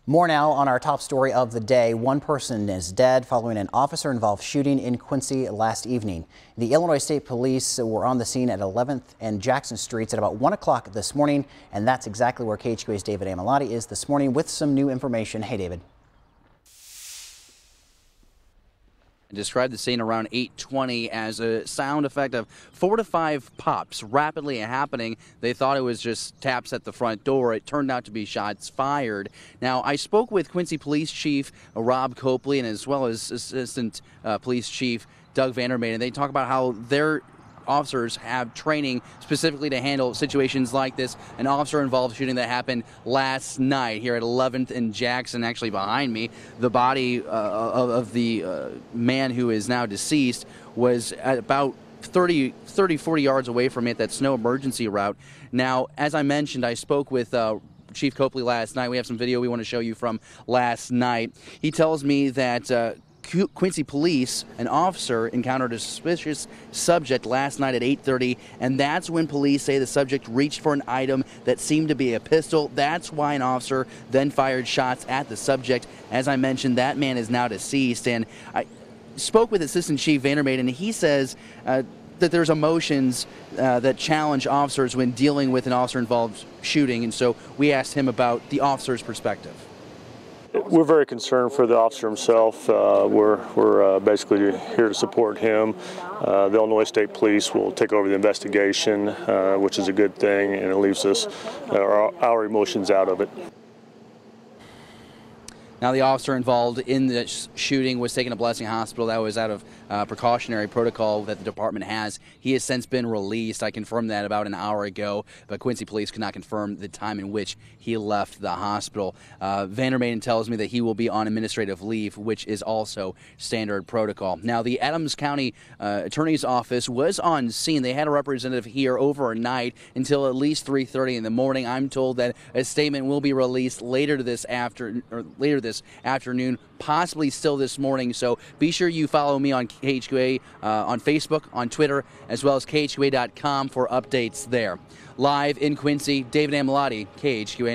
More now on our top story of the day. One person is dead following an officer-involved shooting in Quincy last evening. The Illinois State Police were on the scene at 11th and Jackson Streets at about 1 o'clock this morning, and that's exactly where KHQA's David Amilati is this morning with some new information. Hey, David. Described the scene around 8:20 as a sound effect of 4 to 5 pops rapidly happening. They thought it was just taps at the front door. It turned out to be shots fired. Now, I spoke with Quincy Police Chief Rob Copley and as well as Assistant Police Chief Doug Vandermaiden, and they talk about how their officers have training specifically to handle situations like this. An officer-involved shooting that happened last night here at 11th and Jackson. Actually behind me, the body of the man who is now deceased was at about 40 yards away from it. That's no emergency route. Now, as I mentioned, I spoke with Chief Copley last night. We have some video we want to show you from last night. He tells me that Quincy Police, an officer, encountered a suspicious subject last night at 8:30, and that's when police say the subject reached for an item that seemed to be a pistol. That's why an officer then fired shots at the subject. As I mentioned, that man is now deceased, and I spoke with Assistant Chief Vandermaiden, and he says that there's emotions that challenge officers when dealing with an officer-involved shooting, and so we asked him about the officer's perspective. We're very concerned for the officer himself. We're basically here to support him. The Illinois State Police will take over the investigation, which is a good thing, and it leaves us our emotions out of it. Now, the officer involved in the shooting was taken to Blessing Hospital. That was out of precautionary protocol that the department has. He has since been released. I confirmed that about an hour ago, but Quincy Police could not confirm the time in which he left the hospital. Vandermaiden tells me that he will be on administrative leave, which is also standard protocol. Now, the Adams County Attorney's Office was on scene. They had a representative here overnight until at least 3:30 in the morning. I'm told that a statement will be released later this afternoon, possibly still this morning. So be sure you follow me on KHQA on Facebook, on Twitter, as well as KHQA.com for updates there. Live in Quincy, David Amilati, KHQA.